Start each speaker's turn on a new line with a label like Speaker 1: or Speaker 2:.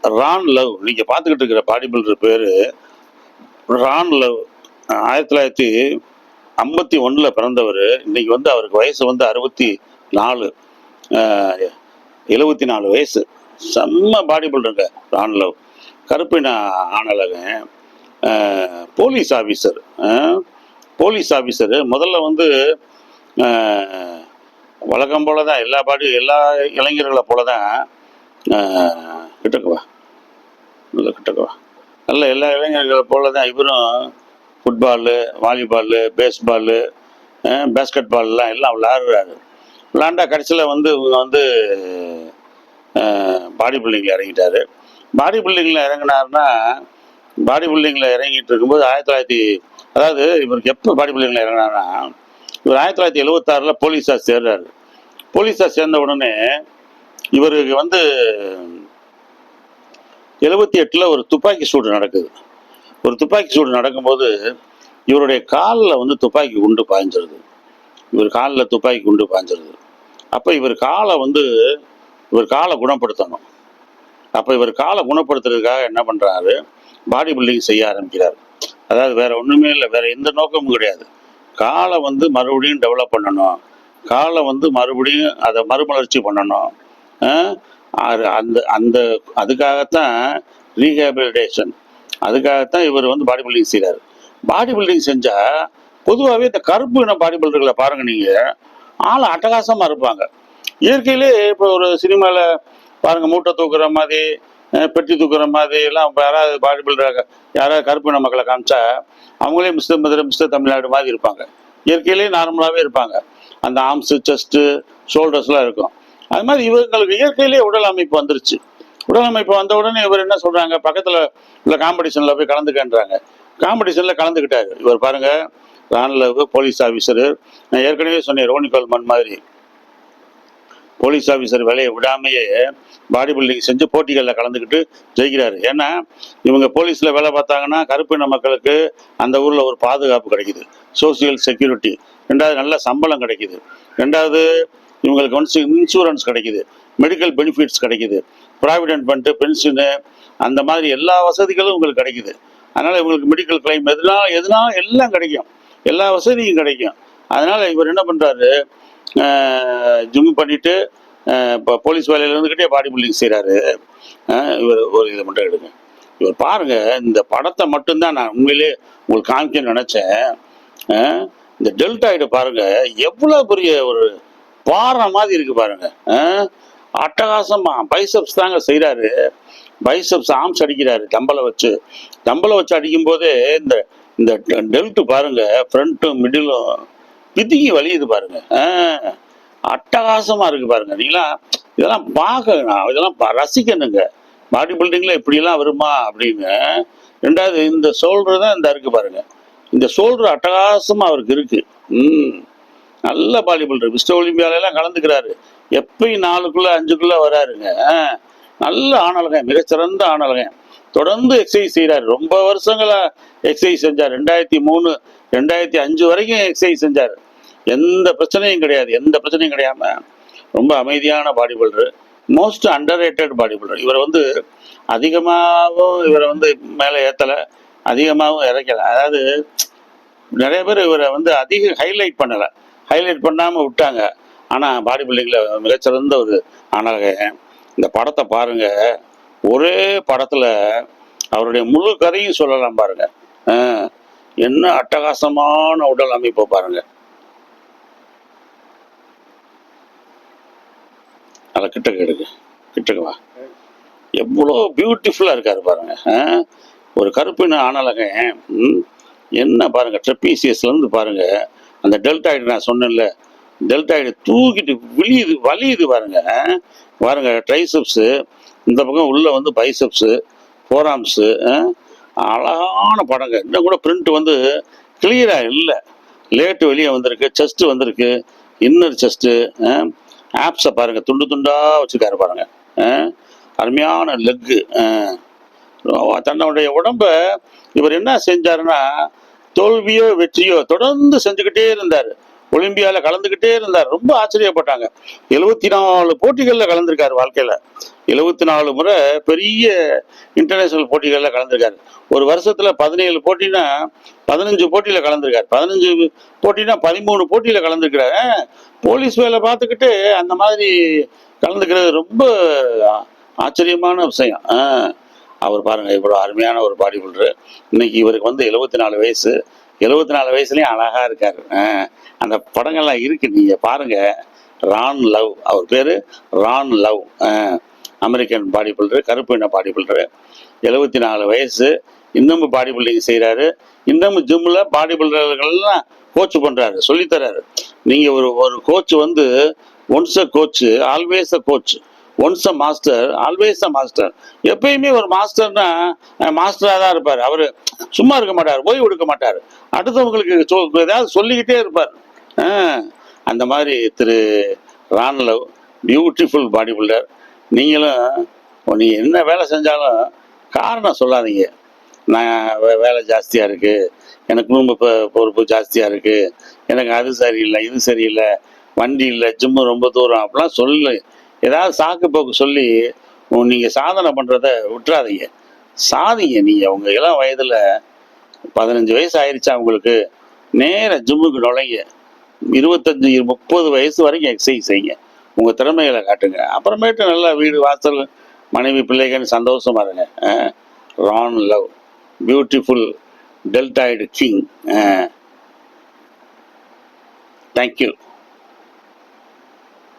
Speaker 1: Ron love. நீங்க பார்த்துக்கிட்டு இருக்கிற பாடி பில்டர் பேரு ரான் லவ். 1951 பிறந்தவர். இன்னைக்கு வந்து அவருக்கு வயசு வந்து 64, 74 வயசு. செம்ம பாடி பில்டருங்க ரான் லவ். கருப்பின ஆணழகன். Police officer. போலீஸ் ஆஃபீஸரு முதல்ல வந்து வழக்கம் போல தான் எல்லா இளைஞர்களை போல தான் கிட்டக்குவா நல்ல எல்லா இளைஞர்களை போல தான் இவரும் ஃபுட்பாலு, வாலிபாலு, பேஸ்பாலு, பேஸ்கெட் பால்லாம் எல்லாம் விளாண்டா கடைசியில் வந்து இவங்க வந்து பாடி பில்டிங்கில் இறங்கிட்டாரு. பாடி பில்டிங்கில் இறங்கினாருன்னா பாடி பில்டிங்கில் இறங்கிட்டு இருக்கும்போது அதாவது இவருக்கு எப்போ பாடி பில்டிங்கில் இறங்கினாருன்னா இவர் 1976 போலீஸாக சேர்றாரு. போலீஸாக சேர்ந்த உடனே இவருக்கு வந்து 78 ஒரு துப்பாக்கி சூடு நடக்குது. ஒரு துப்பாக்கி சூடு நடக்கும்போது இவருடைய காலில் வந்து துப்பாக்கி குண்டு பாய்ஞ்சிருது. அப்போ இவர் காலை குணப்படுத்தணும். அப்போ இவர் காலை குணப்படுத்துறதுக்காக என்ன பண்ணுறாரு, பாடி பில்டிங் செய்ய ஆரம்பிக்கிறார். அதாவது வேற ஒன்றுமே இல்லை, வேற எந்த நோக்கமும் கிடையாது. காலை வந்து மறுபடியும் டெவலப் பண்ணணும், காலை வந்து மறுபடியும் அதை மறுமலர்ச்சி பண்ணணும். அதுக்காகத்தான் ரீஹேபிலிட்டேஷன், அதுக்காகத்தான் இவர் வந்து பாடி பில்டிங் செய்கிறார். பாடி பில்டிங் செஞ்சால் பொதுவாகவே இந்த கருப்பு இன பாடி பில்டர்களை பாருங்க, நீங்கள் ஆள் அட்டகாசமாக இருப்பாங்க. இயற்கையிலே இப்போ ஒரு சினிமாவில் பாருங்க, மூட்டை தூக்குற மாதிரி, பெட்டி தூக்குற மாதிரி எல்லாம் யாராவது பாடி பில்டர் யாராவது கருப்பு இன மக்களை காமிச்சா அவங்களே மிஸ்டர் மதுரை, மிஸ்டர் தமிழ்நாடு மாதிரி இருப்பாங்க. இயற்கையிலேயே நார்மலாகவே இருப்பாங்க. அந்த ஆர்ம்ஸு, செஸ்ட்டு, ஷோல்டர்ஸ்லாம் இருக்கும். அது மாதிரி இவங்களுக்கு இயற்கையிலேயே உடல் அமைப்பு வந்துருச்சு. உடல் அமைப்பு வந்த உடனே இவர் என்ன சொல்கிறாங்க, பக்கத்தில் உள்ள காம்படிஷனில் போய் கலந்துக்கன்றாங்க. காம்படிஷனில் கலந்துக்கிட்டாரு. இவர் பாருங்க, ரான்லவ் போலீஸ் ஆஃபீஸரு. நான் ஏற்கனவே சொன்னேன், ரோனி கல்மன் மாதிரி போலீஸ் ஆஃபீஸர் வேலையை விடாமையே பாடி பில்டிங் செஞ்சு போட்டிகளில் கலந்துக்கிட்டு ஜெயிக்கிறாரு. ஏன்னா இவங்க போலீஸில் வேலை பார்த்தாங்கன்னா கருப்பின மக்களுக்கு அந்த ஊரில் ஒரு பாதுகாப்பு கிடைக்குது, சோசியல் செக்யூரிட்டி. ரெண்டாவது நல்ல சம்பளம் கிடைக்குது. ரெண்டாவது இவங்களுக்கு வந்து இன்சூரன்ஸ் கிடைக்குது, மெடிக்கல் பெனிஃபிட்ஸ் கிடைக்குது, ப்ராவிடென்ட் ஃபண்டு, பென்ஷனு, அந்த மாதிரி எல்லா வசதிகளும் உங்களுக்கு கிடைக்குது. அதனால் இவங்களுக்கு மெடிக்கல் கிளைம் எதுனா எல்லாம் கிடைக்கும், எல்லா வசதியும் கிடைக்கும். அதனால் இவர் என்ன பண்ணுறாரு, ஜிம் பண்ணிட்டு இப்போ போலீஸ் வேலையில் இருந்துக்கிட்டே பாடி பில்டிங் செய்கிறாரு. இவர் ஒரு இதை மட்டும் எடுங்க. இவர் பாருங்க, இந்த படத்தை மட்டும்தான் நான் உண்மையிலே உங்களுக்கு காமிக்கணும்னு நினச்சேன். இந்த டெல்டாய்டு பாருங்க, எவ்வளோ பெரிய ஒரு பாறை மாதிரி இருக்கு பாருங்க. அட்டகாசமா பைசப்ஸ் தாங்க செய்கிறாரு. பைசப்ஸ் ஆர்ம்ஸ் அடிக்கிறாரு டம்பலை வச்சு அடிக்கும் போதே இந்த இந்த டெல்ட்டு பாருங்க, ஃப்ரண்ட்டும் மிடிலும் பிதிங்கி வலியுது பாருங்க. அட்டகாசமா இருக்கு பாருங்க. நீங்களாம் இதெல்லாம் பார்க்கணும், இதெல்லாம் ரசிக்கணுங்க. பாடி பில்டிங்ல இப்படிலாம் வருமா அப்படின்னு. ரெண்டாவது இந்த ஷோல்டர் தான் இந்த இருக்கு பாருங்க, இந்த ஷோல்டர் அட்டகாசமா அவருக்கு இருக்கு. நல்ல பாடி பில்டர். மிஸ்டர் ஒலிம்பியாலெல்லாம் கலந்துக்கிறாரு. எப்பயும் 4க்குள்ள 5க்குள்ள வராருங்க. நல்ல ஆணழகன், மிகச்சிறந்த ஆணழகன். தொடர்ந்து எக்ஸசைஸ் செய்கிறாரு. ரொம்ப வருஷங்களா எக்ஸசைஸ் செஞ்சார். 2003, 2005 வரைக்கும் எக்ஸசைஸ் செஞ்சார். எந்த பிரச்சனையும் கிடையாம ரொம்ப அமைதியான body builder. Most under rated body builder. இவரை வந்து அதிகமாகவும் மேலே ஏற்றலை, அதிகமாகவும் இறக்கலை. அதாவது நிறைய பேர் இவரை வந்து அதிக ஹைலைட் பண்ணாமல் விட்டாங்க. ஆனால் பாடி பில்டிங்கில் மிகச்சிறந்த ஒரு ஆணழகன். இந்த படத்தை பாருங்க, ஒரே படத்தில் அவருடைய முழு கதையும் சொல்லலாம் பாருங்க. என்ன அட்டகாசமான உடல் அமைப்பை பாருங்க. அதை கிட்டக்கு வா, எவ்வளோ பியூட்டிஃபுல்லாக இருக்காரு பாருங்க. ஒரு கருப்பின ஆணழகன். என்ன பாருங்க, ட்ரெப்பீசியஸ்லேருந்து பாருங்க, அந்த டெல்டாய்டு நான் சொன்னேன்ல, டெல்டாய்டு தூக்கிட்டு வலியுது பாருங்க. ட்ரைசெப்ஸு, இந்த பக்கம் உள்ள வந்து பைசெப்ஸு, ஃபோராம்ஸு. அழகான படங்க. இன்னும் கூட பிரிண்ட் வந்து கிளியராக இல்லை, லேட்டு வெளியே வந்திருக்கு, செஸ்ட்டு வந்திருக்கு, இன்னர் செஸ்ட்டு. ஆப்ஸை பாருங்க, துண்டு துண்டாக வச்சுருக்காரு பாருங்க. அருமையான லெக்கு. தன்னுடைய உடம்ப இவர் என்ன செஞ்சாருன்னா, தோல்வியோ வெற்றியோ தொடர்ந்து செஞ்சுக்கிட்டே இருந்தார். ஒலிம்பியாவில் கலந்துக்கிட்டே இருந்தார். ரொம்ப ஆச்சரியப்பட்டாங்க. 74 போட்டிகளில் கலந்துருக்காரு வாழ்க்கையில். 74 முறை பெரிய இன்டர்நேஷனல் போட்டிகளில் கலந்துருக்காரு. ஒரு வருஷத்தில் 17 போட்டினா 15 போட்டியில் கலந்துருக்காரு. 15 போட்டினா 13 போட்டியில் கலந்துருக்கிறாரு. போலீஸ் வேலை பார்த்துக்கிட்டு அந்த மாதிரி கலந்துக்கிறது ரொம்ப ஆச்சரியமான விஷயம். அவர் பாருங்க இவ்வளோ அருமையான ஒரு பாடி பில்டர். இன்னைக்கு இவருக்கு வந்து 74 வயசு. 74 வயசுலயும் அழகா இருக்காரு. அந்த படங்கள்லாம் இருக்கு, நீங்க பாருங்க. ரான் லவ், அவர் பேரு Ron love. American body builder, கருப்பு இன பாடி பில்டர். 74 வயசு, இன்னமும் பாடி பில்டிங் செய்யறாரு. இன்னமும் ஜிம்ல பாடி பில்டர்கள்லாம் கோச் பண்றாரு, சொல்லித்தராரு. நீங்க ஒரு கோச் வந்து once a coach always a coach, once a master always a master. எப்பயுமே ஒரு மாஸ்டர்னா மாஸ்டரா தான் இருப்பார். அவரு சும்மா இருக்க மாட்டார், ஓய்வு எடுக்க மாட்டார். அடுத்தவங்களுக்கு ஏதாவது சொல்லிக்கிட்டே இருப்பார். அந்த மாதிரி திரு ரான்லவ் பியூட்டிஃபுல் பாடி பில்டர். நீங்களும் நீ என்ன வேலை செஞ்சாலும் காரணம் சொல்லாதீங்க. நான் வேலை ஜாஸ்தியாக இருக்குது, எனக்கு குடும்ப பொறுப்பு ஜாஸ்தியாக இருக்குது, எனக்கு அது சரியில்லை, இது சரியில்லை, வண்டி இல்லை, ஜிம்மு ரொம்ப தூரம், அப்படிலாம் சொல்லு. ஏதாவது சாக்கு போக்கு சொல்லி நீங்கள் சாதனை பண்ணுறத விட்டுறாதீங்க. சாதிங்க. நீங்கள் உங்கள் இளம் வயதில் 15 வயசு ஆயிடுச்சா உங்களுக்கு, நேர ஜிம்முக்கு நுழைங்க. 25-30 வயசு வரைக்கும் எக்ஸசைஸ் செய்யுங்க. உங்கள் திறமைகளை காட்டுங்க. அப்புறமேட்டு நல்லா வீடு வாசல் மனைவி பிள்ளைகள் சந்தோஷமா இருங்க. Ron love, beautiful deltoid king. Thank you.